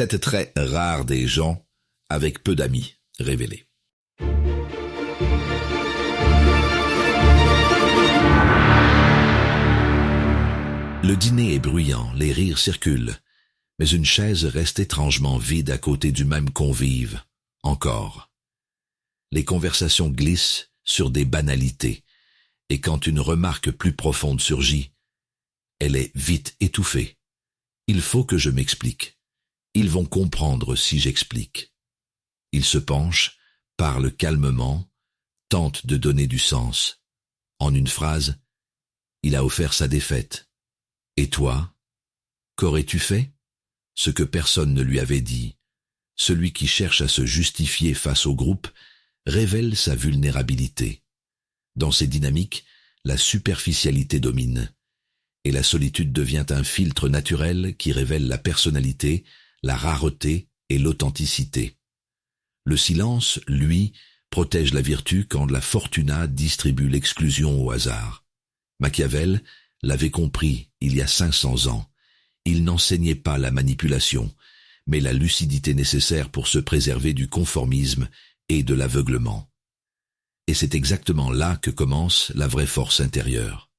7 traits rares des gens avec peu d'amis révélés. Le dîner est bruyant, les rires circulent, mais une chaise reste étrangement vide à côté du même convive, encore. Les conversations glissent sur des banalités, et quand une remarque plus profonde surgit, elle est vite étouffée. Il faut que je m'explique. Ils vont comprendre si j'explique. Il se penche, parle calmement, tente de donner du sens. En une phrase, il a offert sa défaite. Et toi, qu'aurais-tu fait? Ce que personne ne lui avait dit. Celui qui cherche à se justifier face au groupe révèle sa vulnérabilité. Dans ces dynamiques, la superficialité domine, et la solitude devient un filtre naturel qui révèle la personnalité, la rareté et l'authenticité. Le silence, lui, protège la vertu quand la fortuna distribue l'exclusion au hasard. Machiavel l'avait compris il y a 500 ans. Il n'enseignait pas la manipulation, mais la lucidité nécessaire pour se préserver du conformisme et de l'aveuglement. Et c'est exactement là que commence la vraie force intérieure.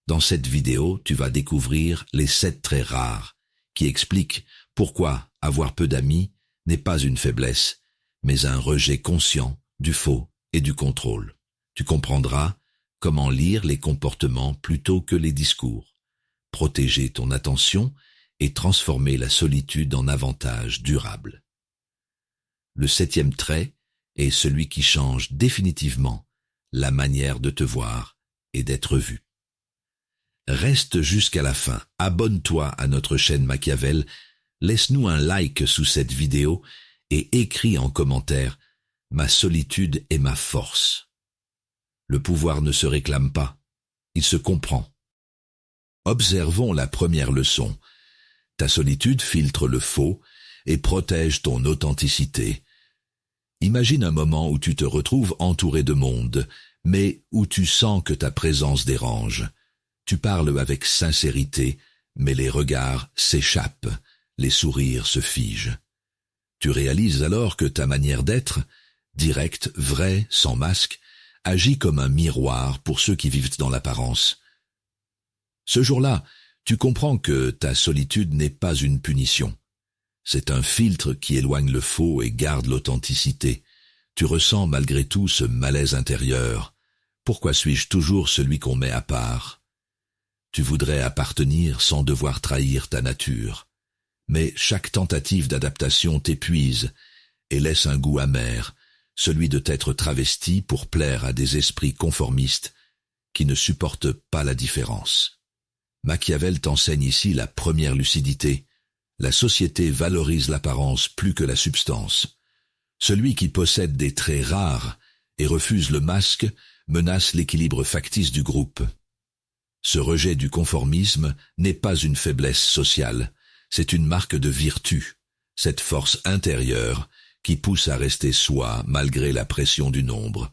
Dans cette vidéo, tu vas découvrir les 7 traits rares qui expliquent pourquoi avoir peu d'amis n'est pas une faiblesse, mais un rejet conscient du faux et du contrôle. Tu comprendras comment lire les comportements plutôt que les discours, protéger ton attention et transformer la solitude en avantage durable. Le 7e trait est celui qui change définitivement la manière de te voir et d'être vu. Reste jusqu'à la fin, abonne-toi à notre chaîne Machiavel, laisse-nous un like sous cette vidéo et écris en commentaire « Ma solitude est ma force ». Le pouvoir ne se réclame pas, il se comprend. Observons la première leçon. Ta solitude filtre le faux et protège ton authenticité. Imagine un moment où tu te retrouves entouré de monde, mais où tu sens que ta présence dérange. Tu parles avec sincérité, mais les regards s'échappent, les sourires se figent. Tu réalises alors que ta manière d'être, directe, vraie, sans masque, agit comme un miroir pour ceux qui vivent dans l'apparence. Ce jour-là, tu comprends que ta solitude n'est pas une punition. C'est un filtre qui éloigne le faux et garde l'authenticité. Tu ressens malgré tout ce malaise intérieur. Pourquoi suis-je toujours celui qu'on met à part? Tu voudrais appartenir sans devoir trahir ta nature. Mais chaque tentative d'adaptation t'épuise et laisse un goût amer, celui de t'être travesti pour plaire à des esprits conformistes qui ne supportent pas la différence. Machiavel t'enseigne ici la première lucidité. La société valorise l'apparence plus que la substance. Celui qui possède des traits rares et refuse le masque menace l'équilibre factice du groupe. Ce rejet du conformisme n'est pas une faiblesse sociale, c'est une marque de vertu, cette force intérieure qui pousse à rester soi malgré la pression du nombre.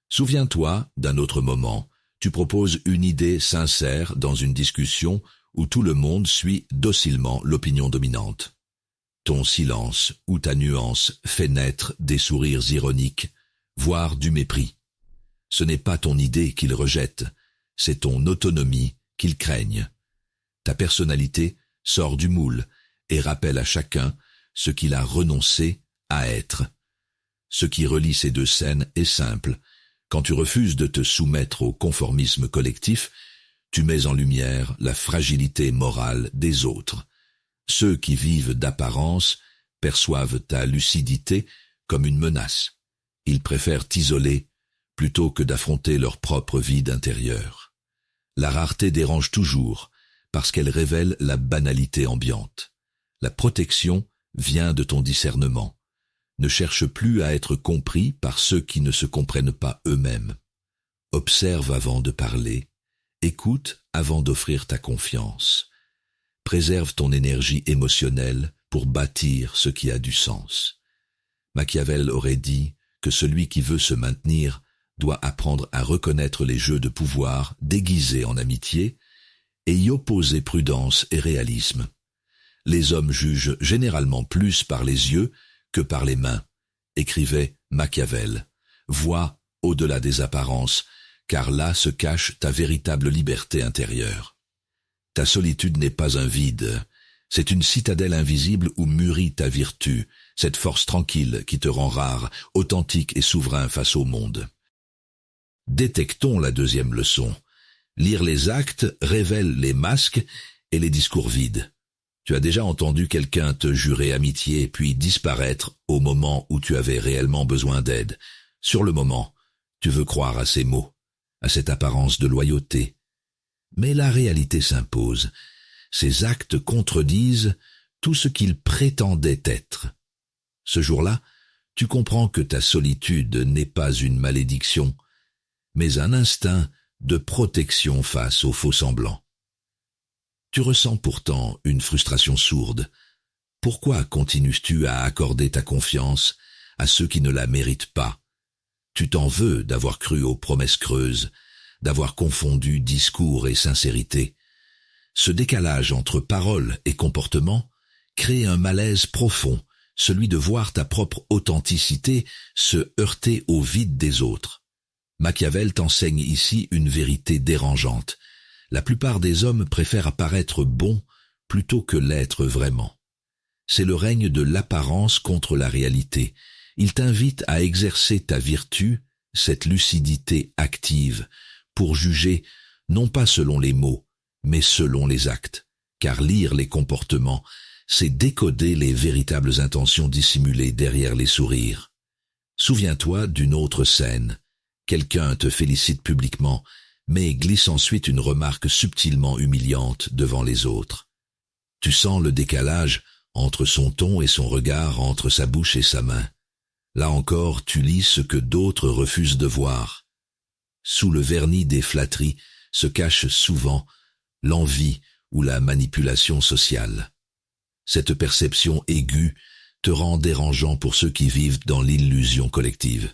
Souviens-toi d'un autre moment, tu proposes une idée sincère dans une discussion où tout le monde suit docilement l'opinion dominante. Ton silence ou ta nuance fait naître des sourires ironiques, voire du mépris. Ce n'est pas ton idée qu'ils rejettent, c'est ton autonomie qu'ils craignent. Ta personnalité sort du moule et rappelle à chacun ce qu'il a renoncé à être. Ce qui relie ces deux scènes est simple. Quand tu refuses de te soumettre au conformisme collectif, tu mets en lumière la fragilité morale des autres. Ceux qui vivent d'apparence perçoivent ta lucidité comme une menace. Ils préfèrent t'isoler plutôt que d'affronter leur propre vide intérieur. La rareté dérange toujours parce qu'elle révèle la banalité ambiante. La protection vient de ton discernement. Ne cherche plus à être compris par ceux qui ne se comprennent pas eux-mêmes. Observe avant de parler, écoute avant d'offrir ta confiance. Préserve ton énergie émotionnelle pour bâtir ce qui a du sens. Machiavel aurait dit que celui qui veut se maintenir doit apprendre à reconnaître les jeux de pouvoir déguisés en amitié et y opposer prudence et réalisme. Les hommes jugent généralement plus par les yeux que par les mains, écrivait Machiavel. Vois au-delà des apparences, car là se cache ta véritable liberté intérieure. Ta solitude n'est pas un vide, c'est une citadelle invisible où mûrit ta vertu, cette force tranquille qui te rend rare, authentique et souverain face au monde. Détectons la deuxième leçon. Lire les actes révèle les masques et les discours vides. Tu as déjà entendu quelqu'un te jurer amitié puis disparaître au moment où tu avais réellement besoin d'aide. Sur le moment, tu veux croire à ces mots, à cette apparence de loyauté. Mais la réalité s'impose. Ces actes contredisent tout ce qu'ils prétendaient être. Ce jour-là, tu comprends que ta solitude n'est pas une malédiction, mais un instinct de protection face aux faux-semblants. Tu ressens pourtant une frustration sourde. Pourquoi continues-tu à accorder ta confiance à ceux qui ne la méritent pas? Tu t'en veux d'avoir cru aux promesses creuses, d'avoir confondu discours et sincérité. Ce décalage entre parole et comportement crée un malaise profond, celui de voir ta propre authenticité se heurter au vide des autres. Machiavel t'enseigne ici une vérité dérangeante. La plupart des hommes préfèrent apparaître bons plutôt que l'être vraiment. C'est le règne de l'apparence contre la réalité. Il t'invite à exercer ta vertu, cette lucidité active, pour juger non pas selon les mots, mais selon les actes. Car lire les comportements, c'est décoder les véritables intentions dissimulées derrière les sourires. Souviens-toi d'une autre scène. Quelqu'un te félicite publiquement, mais glisse ensuite une remarque subtilement humiliante devant les autres. Tu sens le décalage entre son ton et son regard, entre sa bouche et sa main. Là encore, tu lis ce que d'autres refusent de voir. Sous le vernis des flatteries se cache souvent l'envie ou la manipulation sociale. Cette perception aiguë te rend dérangeant pour ceux qui vivent dans l'illusion collective.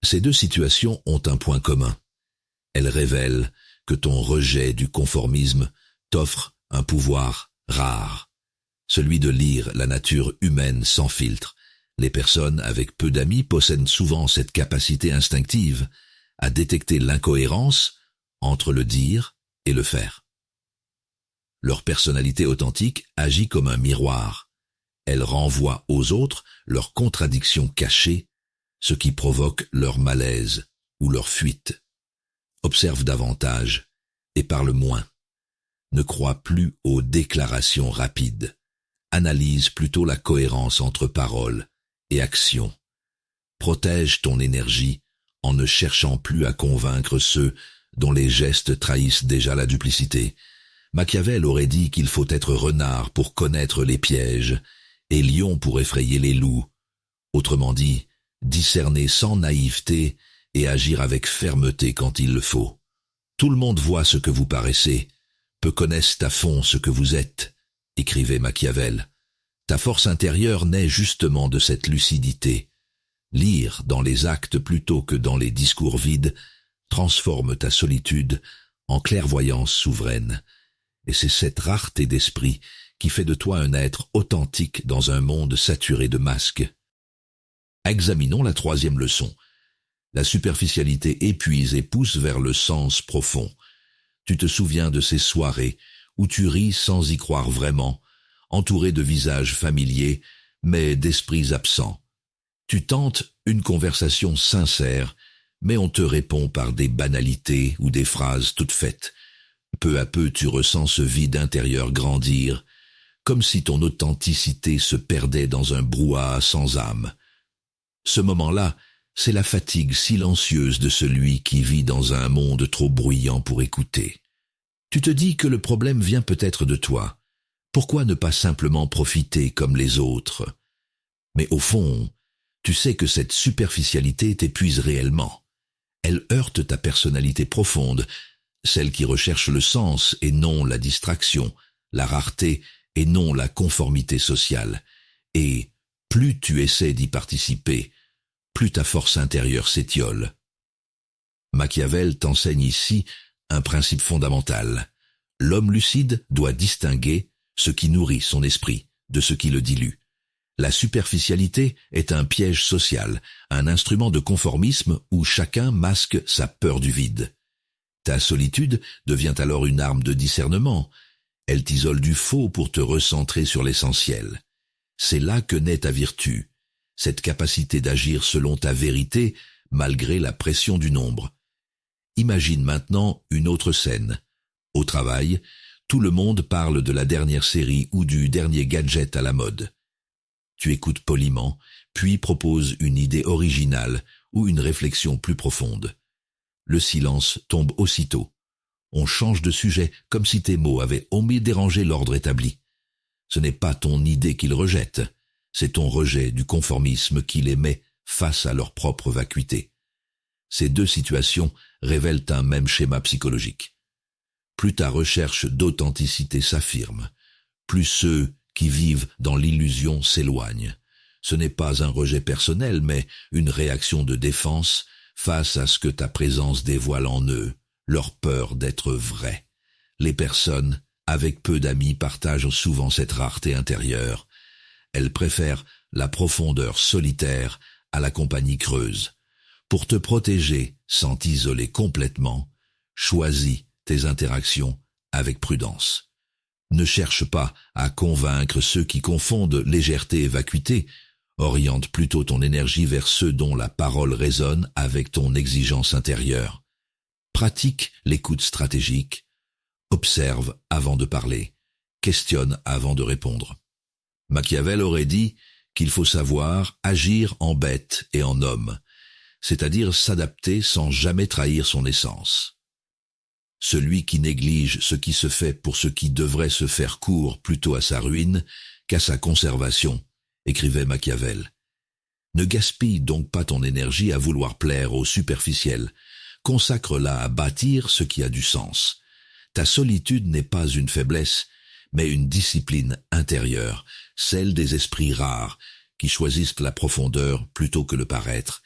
Ces deux situations ont un point commun. Elles révèlent que ton rejet du conformisme t'offre un pouvoir rare, celui de lire la nature humaine sans filtre. Les personnes avec peu d'amis possèdent souvent cette capacité instinctive à détecter l'incohérence entre le dire et le faire. Leur personnalité authentique agit comme un miroir. Elle renvoie aux autres leurs contradictions cachées, ce qui provoque leur malaise ou leur fuite. Observe davantage et parle moins. Ne crois plus aux déclarations rapides. Analyse plutôt la cohérence entre paroles et actions. Protège ton énergie en ne cherchant plus à convaincre ceux dont les gestes trahissent déjà la duplicité. Machiavel aurait dit qu'il faut être renard pour connaître les pièges et lion pour effrayer les loups. Autrement dit, discerner sans naïveté et agir avec fermeté quand il le faut. Tout le monde voit ce que vous paraissez, peu connaissent à fond ce que vous êtes, écrivait Machiavel. Ta force intérieure naît justement de cette lucidité. Lire dans les actes plutôt que dans les discours vides transforme ta solitude en clairvoyance souveraine. Et c'est cette rareté d'esprit qui fait de toi un être authentique dans un monde saturé de masques. Examinons la troisième leçon. La superficialité épuise et pousse vers le sens profond. Tu te souviens de ces soirées où tu ris sans y croire vraiment, entouré de visages familiers, mais d'esprits absents. Tu tentes une conversation sincère, mais on te répond par des banalités ou des phrases toutes faites. Peu à peu, tu ressens ce vide intérieur grandir, comme si ton authenticité se perdait dans un brouhaha sans âme. Ce moment-là, c'est la fatigue silencieuse de celui qui vit dans un monde trop bruyant pour écouter. Tu te dis que le problème vient peut-être de toi. Pourquoi ne pas simplement profiter comme les autres? Mais au fond, tu sais que cette superficialité t'épuise réellement. Elle heurte ta personnalité profonde, celle qui recherche le sens et non la distraction, la rareté et non la conformité sociale. Et plus tu essaies d'y participer, plus ta force intérieure s'étiole. Machiavel t'enseigne ici un principe fondamental. L'homme lucide doit distinguer ce qui nourrit son esprit, de ce qui le dilue. La superficialité est un piège social, un instrument de conformisme où chacun masque sa peur du vide. Ta solitude devient alors une arme de discernement. Elle t'isole du faux pour te recentrer sur l'essentiel. C'est là que naît ta vertu, cette capacité d'agir selon ta vérité malgré la pression du nombre. Imagine maintenant une autre scène. Au travail, tout le monde parle de la dernière série ou du dernier gadget à la mode. Tu écoutes poliment, puis proposes une idée originale ou une réflexion plus profonde. Le silence tombe aussitôt. On change de sujet comme si tes mots avaient omis déranger l'ordre établi. Ce n'est pas ton idée qu'ils rejettent, c'est ton rejet du conformisme qui les met face à leur propre vacuité. Ces deux situations révèlent un même schéma psychologique. Plus ta recherche d'authenticité s'affirme, plus ceux qui vivent dans l'illusion s'éloignent. Ce n'est pas un rejet personnel, mais une réaction de défense face à ce que ta présence dévoile en eux, leur peur d'être vrai. Les personnes avec peu d'amis partagent souvent cette rareté intérieure. Elles préfèrent la profondeur solitaire à la compagnie creuse. Pour te protéger sans t'isoler complètement, choisis tes interactions avec prudence. Ne cherche pas à convaincre ceux qui confondent légèreté et vacuité. Oriente plutôt ton énergie vers ceux dont la parole résonne avec ton exigence intérieure. Pratique l'écoute stratégique. Observe avant de parler. Questionne avant de répondre. Machiavel aurait dit qu'il faut savoir agir en bête et en homme, c'est-à-dire s'adapter sans jamais trahir son essence. Celui qui néglige ce qui se fait pour ce qui devrait se faire court plutôt à sa ruine qu'à sa conservation, écrivait Machiavel. Ne gaspille donc pas ton énergie à vouloir plaire au superficiel. Consacre-la à bâtir ce qui a du sens. Ta solitude n'est pas une faiblesse, mais une discipline intérieure, celle des esprits rares, qui choisissent la profondeur plutôt que le paraître.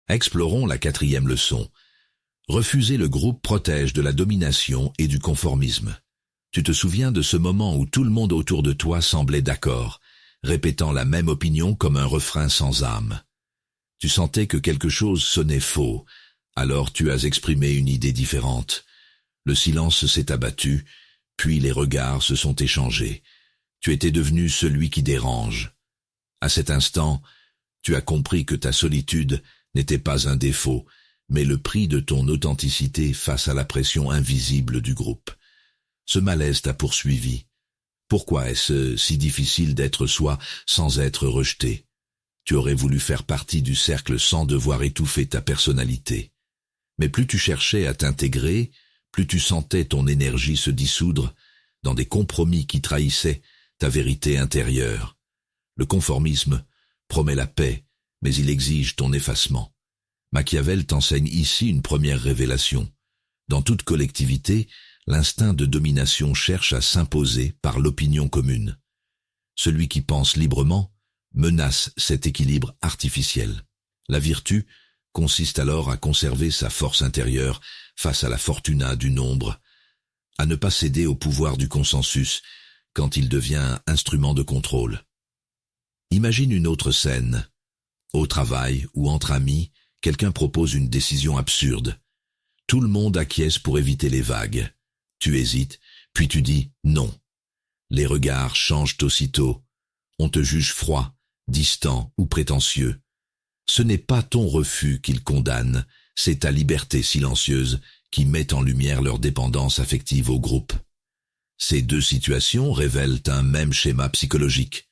Explorons la 4e leçon. Refuser le groupe protège de la domination et du conformisme. Tu te souviens de ce moment où tout le monde autour de toi semblait d'accord, répétant la même opinion comme un refrain sans âme. Tu sentais que quelque chose sonnait faux, alors tu as exprimé une idée différente. Le silence s'est abattu, puis les regards se sont échangés. Tu étais devenu celui qui dérange. À cet instant, tu as compris que ta solitude n'était pas un défaut, mais le prix de ton authenticité face à la pression invisible du groupe. Ce malaise t'a poursuivi. Pourquoi est-ce si difficile d'être soi sans être rejeté? Tu aurais voulu faire partie du cercle sans devoir étouffer ta personnalité. Mais plus tu cherchais à t'intégrer, plus tu sentais ton énergie se dissoudre dans des compromis qui trahissaient ta vérité intérieure. Le conformisme promet la paix, mais il exige ton effacement. Machiavel t'enseigne ici une première révélation. Dans toute collectivité, l'instinct de domination cherche à s'imposer par l'opinion commune. Celui qui pense librement menace cet équilibre artificiel. La vertu consiste alors à conserver sa force intérieure face à la fortuna du nombre, à ne pas céder au pouvoir du consensus quand il devient instrument de contrôle. Imagine une autre scène. Au travail ou entre amis, quelqu'un propose une décision absurde. Tout le monde acquiesce pour éviter les vagues. Tu hésites, puis tu dis non. Les regards changent aussitôt. On te juge froid, distant ou prétentieux. Ce n'est pas ton refus qu'ils condamnent, c'est ta liberté silencieuse qui met en lumière leur dépendance affective au groupe. Ces deux situations révèlent un même schéma psychologique.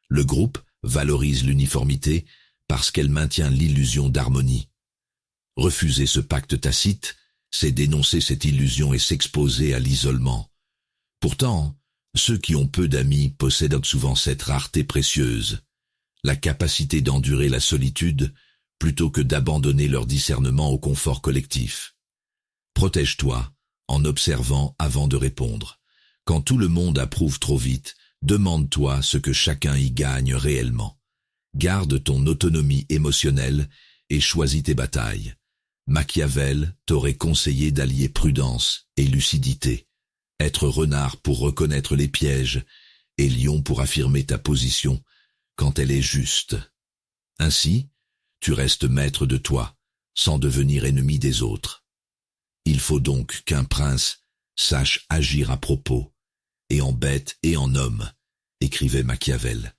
Le groupe valorise l'uniformité parce qu'elle maintient l'illusion d'harmonie. Refuser ce pacte tacite, c'est dénoncer cette illusion et s'exposer à l'isolement. Pourtant, ceux qui ont peu d'amis possèdent souvent cette rareté précieuse, la capacité d'endurer la solitude plutôt que d'abandonner leur discernement au confort collectif. Protège-toi en observant avant de répondre. Quand tout le monde approuve trop vite, demande-toi ce que chacun y gagne réellement. Garde ton autonomie émotionnelle et choisis tes batailles. Machiavel t'aurait conseillé d'allier prudence et lucidité. être renard pour reconnaître les pièges, et lion pour affirmer ta position quand elle est juste. Ainsi, tu restes maître de toi, sans devenir ennemi des autres. Il faut donc qu'un prince sache agir à propos, et en bête et en homme, écrivait Machiavel.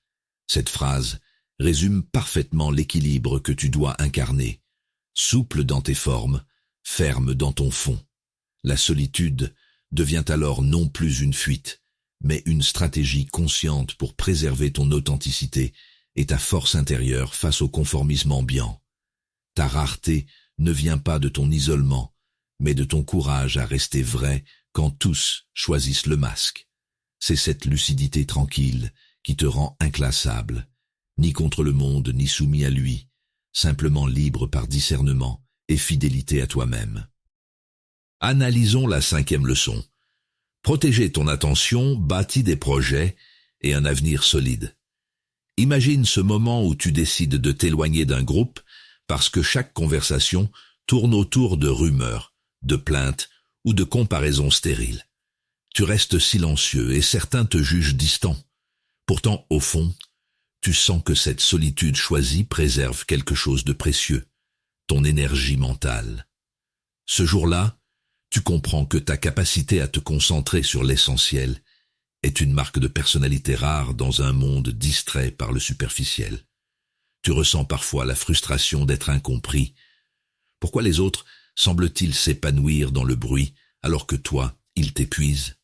Cette phrase résume parfaitement l'équilibre que tu dois incarner, souple dans tes formes, ferme dans ton fond. La solitude devient alors non plus une fuite, mais une stratégie consciente pour préserver ton authenticité et ta force intérieure face au conformisme ambiant. Ta rareté ne vient pas de ton isolement, mais de ton courage à rester vrai quand tous choisissent le masque. C'est cette lucidité tranquille qui te rend inclassable, ni contre le monde ni soumis à lui, simplement libre par discernement et fidélité à toi-même. Analysons la 5e leçon. Protéger ton attention bâtit des projets et un avenir solide. Imagine ce moment où tu décides de t'éloigner d'un groupe parce que chaque conversation tourne autour de rumeurs, de plaintes ou de comparaisons stériles. Tu restes silencieux et certains te jugent distant. Pourtant, au fond, tu sens que cette solitude choisie préserve quelque chose de précieux, ton énergie mentale. Ce jour-là, tu comprends que ta capacité à te concentrer sur l'essentiel est une marque de personnalité rare dans un monde distrait par le superficiel. Tu ressens parfois la frustration d'être incompris. Pourquoi les autres semblent-ils s'épanouir dans le bruit alors que toi, ils t'épuisent?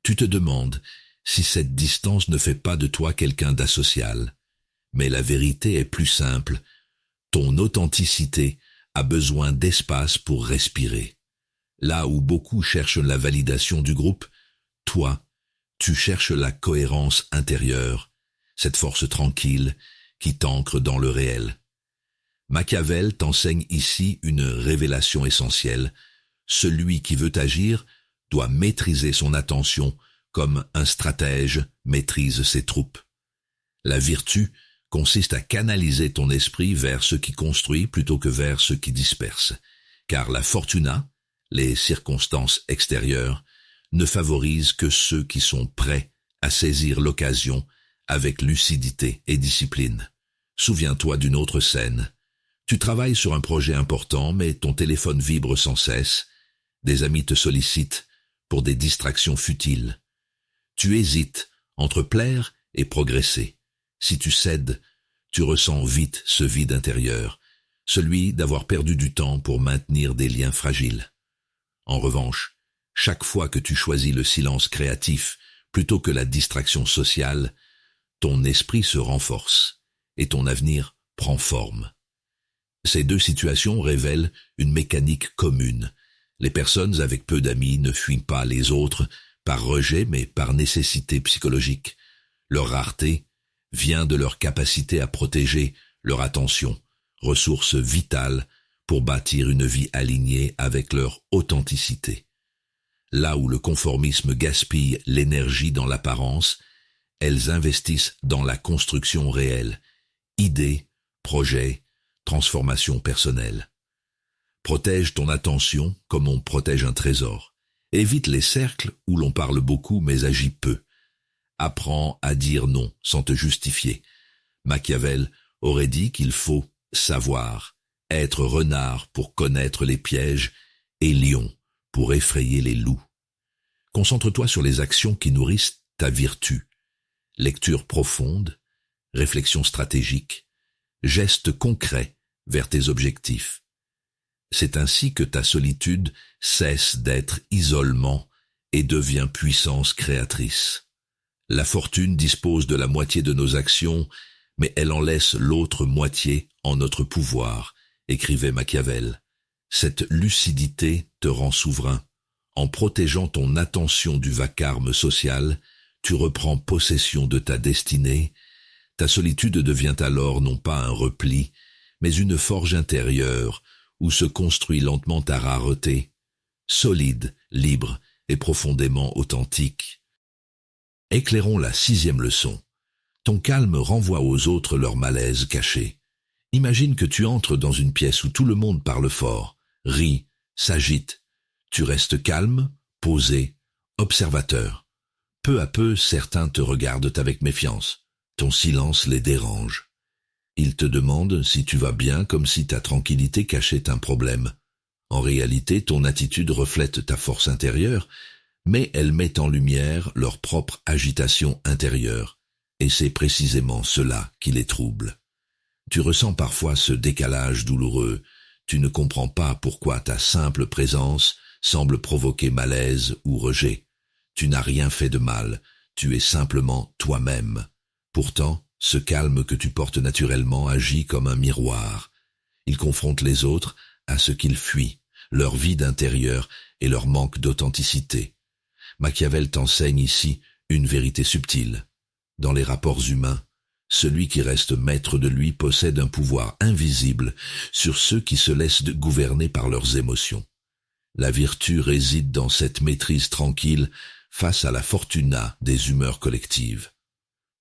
Tu te demandes si cette distance ne fait pas de toi quelqu'un d'asocial. Mais la vérité est plus simple. Ton authenticité a besoin d'espace pour respirer. Là où beaucoup cherchent la validation du groupe, toi, tu cherches la cohérence intérieure, cette force tranquille qui t'ancre dans le réel. Machiavel t'enseigne ici une révélation essentielle. Celui qui veut agir doit maîtriser son attention comme un stratège maîtrise ses troupes. La vertu consiste à canaliser ton esprit vers ce qui construit plutôt que vers ce qui disperse, car la fortuna, les circonstances extérieures, ne favorisent que ceux qui sont prêts à saisir l'occasion avec lucidité et discipline. Souviens-toi d'une autre scène. Tu travailles sur un projet important, mais ton téléphone vibre sans cesse. Des amis te sollicitent pour des distractions futiles. Tu hésites entre plaire et progresser. Si tu cèdes, tu ressens vite ce vide intérieur, celui d'avoir perdu du temps pour maintenir des liens fragiles. En revanche, chaque fois que tu choisis le silence créatif plutôt que la distraction sociale, ton esprit se renforce et ton avenir prend forme. Ces deux situations révèlent une mécanique commune. Les personnes avec peu d'amis ne fuient pas les autres par rejet mais par nécessité psychologique. Leur rareté vient de leur capacité à protéger leur attention, ressource vitale pour bâtir une vie alignée avec leur authenticité. Là où le conformisme gaspille l'énergie dans l'apparence, elles investissent dans la construction réelle, idées, projets, transformation personnelle. Protège ton attention comme on protège un trésor. Évite les cercles où l'on parle beaucoup mais agit peu. Apprends à dire non sans te justifier. Machiavel aurait dit qu'il faut savoir, être renard pour connaître les pièges et lion pour effrayer les loups. Concentre-toi sur les actions qui nourrissent ta vertu. Lecture profonde, réflexion stratégique, gestes concrets vers tes objectifs. C'est ainsi que ta solitude cesse d'être isolement et devient puissance créatrice. La fortune dispose de la moitié de nos actions, mais elle en laisse l'autre moitié en notre pouvoir, écrivait Machiavel. Cette lucidité te rend souverain. En protégeant ton attention du vacarme social, tu reprends possession de ta destinée. Ta solitude devient alors non pas un repli, mais une forge intérieure où se construit lentement ta rareté, solide, libre et profondément authentique. Éclairons la 6e leçon. Ton calme renvoie aux autres leur malaise caché. Imagine que tu entres dans une pièce où tout le monde parle fort, rit, s'agite. Tu restes calme, posé, Observateur. Peu à peu, certains te regardent avec méfiance. Ton silence les dérange. Ils te demandent si tu vas bien comme si ta tranquillité cachait un problème. En réalité, ton attitude reflète ta force intérieure, mais elle met en lumière leur propre agitation intérieure, et c'est précisément cela qui les trouble. Tu ressens parfois ce décalage douloureux, tu ne comprends pas pourquoi ta simple présence semble provoquer malaise ou rejet. Tu n'as rien fait de mal, tu es simplement toi-même. Pourtant, ce calme que tu portes naturellement agit comme un miroir. Il confronte les autres à ce qu'ils fuient, leur vide intérieur et leur manque d'authenticité. Machiavel t'enseigne ici une vérité subtile. Dans les rapports humains, celui qui reste maître de lui possède un pouvoir invisible sur ceux qui se laissent gouverner par leurs émotions. La vertu réside dans cette maîtrise tranquille face à la fortuna des humeurs collectives.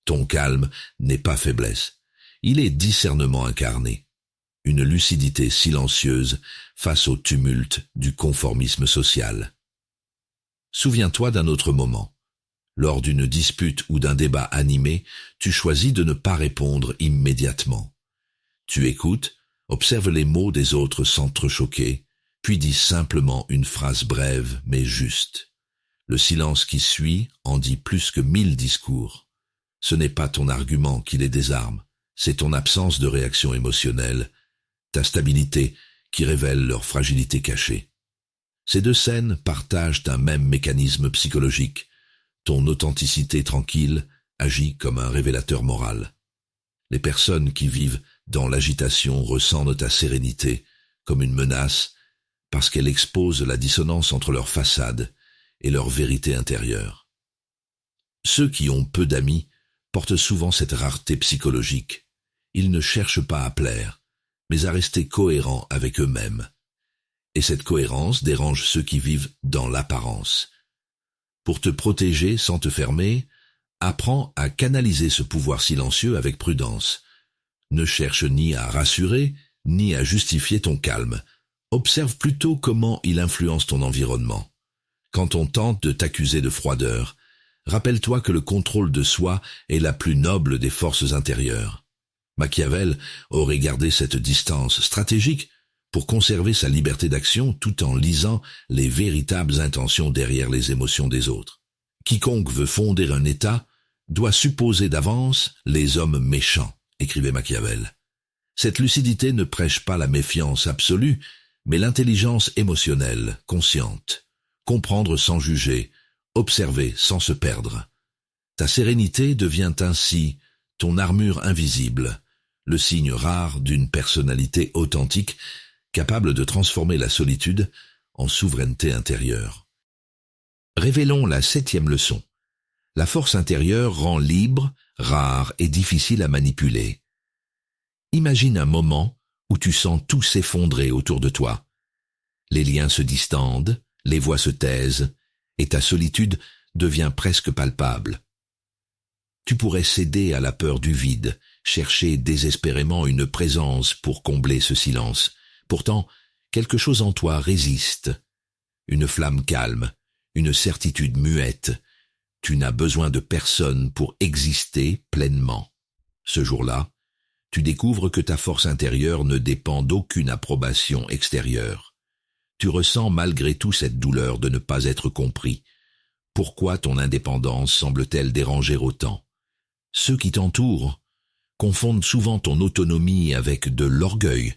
Ton calme n'est pas faiblesse, il est discernement incarné, une lucidité silencieuse face au tumulte du conformisme social. Souviens-toi d'un autre moment. Lors d'une dispute ou d'un débat animé, tu choisis de ne pas répondre immédiatement. Tu écoutes, observes les mots des autres sans te choquer, puis dis simplement une phrase brève mais juste. Le silence qui suit en dit plus que 1000 discours. Ce n'est pas ton argument qui les désarme, c'est ton absence de réaction émotionnelle, ta stabilité qui révèle leur fragilité cachée. Ces deux scènes partagent un même mécanisme psychologique. Ton authenticité tranquille agit comme un révélateur moral. Les personnes qui vivent dans l'agitation ressentent ta sérénité comme une menace parce qu'elle expose la dissonance entre leur façade et leur vérité intérieure. Ceux qui ont peu d'amis portent souvent cette rareté psychologique. Ils ne cherchent pas à plaire, mais à rester cohérents avec eux-mêmes. Et cette cohérence dérange ceux qui vivent dans l'apparence. Pour te protéger sans te fermer, apprends à canaliser ce pouvoir silencieux avec prudence. Ne cherche ni à rassurer, ni à justifier ton calme. Observe plutôt comment il influence ton environnement. Quand on tente de t'accuser de froideur, rappelle-toi que le contrôle de soi est la plus noble des forces intérieures. Machiavel aurait gardé cette distance stratégique pour conserver sa liberté d'action tout en lisant les véritables intentions derrière les émotions des autres. Quiconque veut fonder un État doit supposer d'avance les hommes méchants, écrivait Machiavel. Cette lucidité ne prêche pas la méfiance absolue, mais l'intelligence émotionnelle, consciente. Comprendre sans juger, observer sans se perdre. Ta sérénité devient ainsi ton armure invisible, le signe rare d'une personnalité authentique capable de transformer la solitude en souveraineté intérieure. Révélons la 7e leçon. La force intérieure rend libre, rare et difficile à manipuler. Imagine un moment où tu sens tout s'effondrer autour de toi. Les liens se distendent, les voix se taisent, et ta solitude devient presque palpable. Tu pourrais céder à la peur du vide, chercher désespérément une présence pour combler ce silence. Pourtant, quelque chose en toi résiste. Une flamme calme, une certitude muette. Tu n'as besoin de personne pour exister pleinement. Ce jour-là, tu découvres que ta force intérieure ne dépend d'aucune approbation extérieure. Tu ressens malgré tout cette douleur de ne pas être compris. Pourquoi ton indépendance semble-t-elle déranger autant? Ceux qui t'entourent confondent souvent ton autonomie avec de l'orgueil.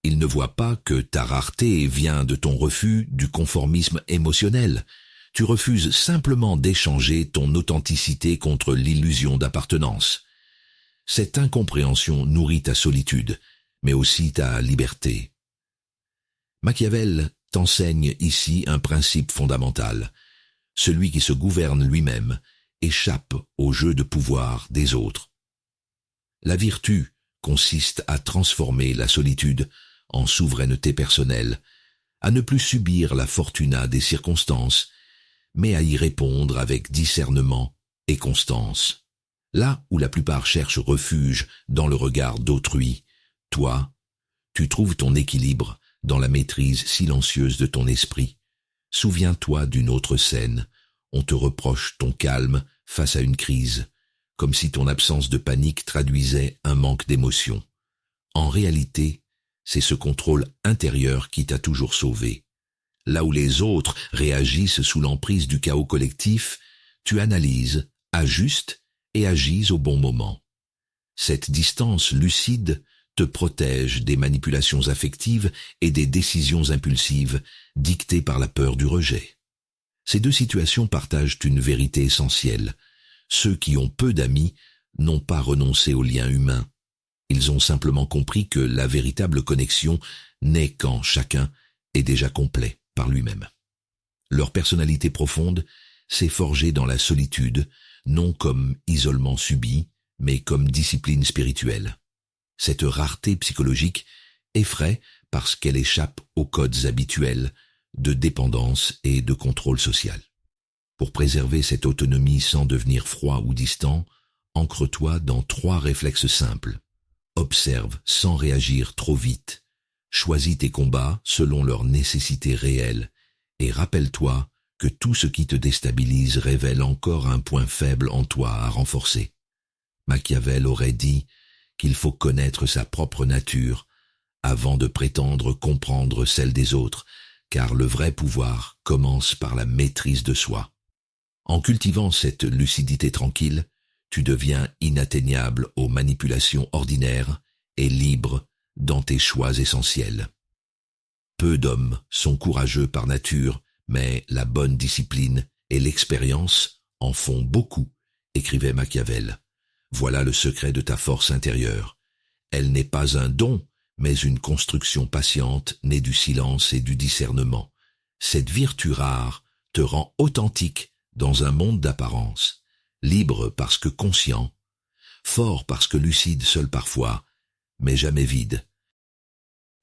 Ils ne voient pas que ta rareté vient de ton refus du conformisme émotionnel. Tu refuses simplement d'échanger ton authenticité contre l'illusion d'appartenance. Cette incompréhension nourrit ta solitude, mais aussi ta liberté. Machiavel t'enseigne ici un principe fondamental. Celui qui se gouverne lui-même échappe au jeu de pouvoir des autres. La vertu consiste à transformer la solitude en souveraineté personnelle, à ne plus subir la fortuna des circonstances, mais à y répondre avec discernement et constance. Là où la plupart cherchent refuge dans le regard d'autrui, toi, tu trouves ton équilibre dans la maîtrise silencieuse de ton esprit. Souviens-toi d'une autre scène. On te reproche ton calme face à une crise, comme si ton absence de panique traduisait un manque d'émotion. En réalité, c'est ce contrôle intérieur qui t'a toujours sauvé. Là où les autres réagissent sous l'emprise du chaos collectif, tu analyses, ajustes et agis au bon moment. Cette distance lucide te protège des manipulations affectives et des décisions impulsives dictées par la peur du rejet. Ces deux situations partagent une vérité essentielle. Ceux qui ont peu d'amis n'ont pas renoncé au lien humain. Ils ont simplement compris que la véritable connexion naît quand chacun est déjà complet par lui-même. Leur personnalité profonde s'est forgée dans la solitude, non comme isolement subi, mais comme discipline spirituelle. Cette rareté psychologique effraie parce qu'elle échappe aux codes habituels de dépendance et de contrôle social. Pour préserver cette autonomie sans devenir froid ou distant, ancre-toi dans 3 réflexes simples. Observe sans réagir trop vite. Choisis tes combats selon leurs nécessités réelles et rappelle-toi que tout ce qui te déstabilise révèle encore un point faible en toi à renforcer. Machiavel aurait dit qu'il faut connaître sa propre nature avant de prétendre comprendre celle des autres, car le vrai pouvoir commence par la maîtrise de soi. En cultivant cette lucidité tranquille, tu deviens inatteignable aux manipulations ordinaires et libre dans tes choix essentiels. Peu d'hommes sont courageux par nature, mais la bonne discipline et l'expérience en font beaucoup, écrivait Machiavel. Voilà le secret de ta force intérieure. Elle n'est pas un don, mais une construction patiente née du silence et du discernement. Cette vertu rare te rend authentique dans un monde d'apparence, libre parce que conscient, fort parce que lucide seul parfois, mais jamais vide.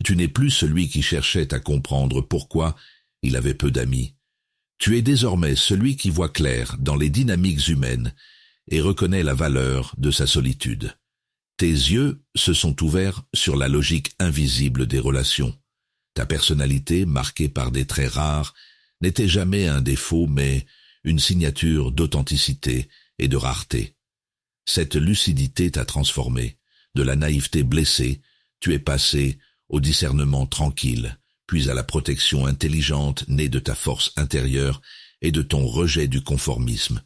Tu n'es plus celui qui cherchait à comprendre pourquoi il avait peu d'amis. Tu es désormais celui qui voit clair dans les dynamiques humaines et reconnaît la valeur de sa solitude. Tes yeux se sont ouverts sur la logique invisible des relations. Ta personnalité, marquée par des traits rares, n'était jamais un défaut, mais une signature d'authenticité et de rareté. Cette lucidité t'a transformé. De la naïveté blessée, tu es passé au discernement tranquille, puis à la protection intelligente née de ta force intérieure et de ton rejet du conformisme.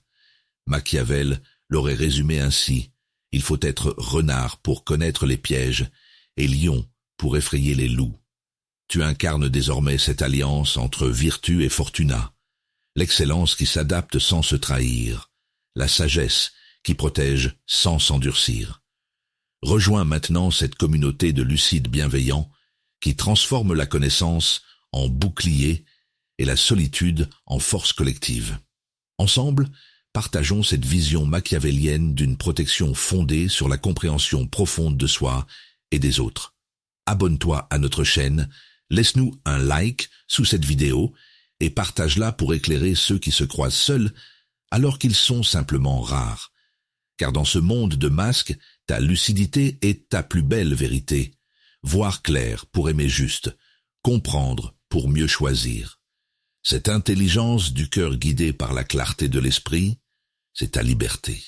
Machiavel l'aurait résumé ainsi: il faut être renard pour connaître les pièges et lion pour effrayer les loups. Tu incarnes désormais cette alliance entre vertu et fortuna, l'excellence qui s'adapte sans se trahir, la sagesse qui protège sans s'endurcir. Rejoins maintenant cette communauté de lucides bienveillants qui transforme la connaissance en bouclier et la solitude en force collective. Ensemble, partageons cette vision machiavélienne d'une protection fondée sur la compréhension profonde de soi et des autres. Abonne-toi à notre chaîne, laisse-nous un like sous cette vidéo et partage-la pour éclairer ceux qui se croient seuls alors qu'ils sont simplement rares. Car dans ce monde de masques, ta lucidité est ta plus belle vérité. Voir clair pour aimer juste, comprendre pour mieux choisir. Cette intelligence du cœur guidée par la clarté de l'esprit, c'est ta liberté.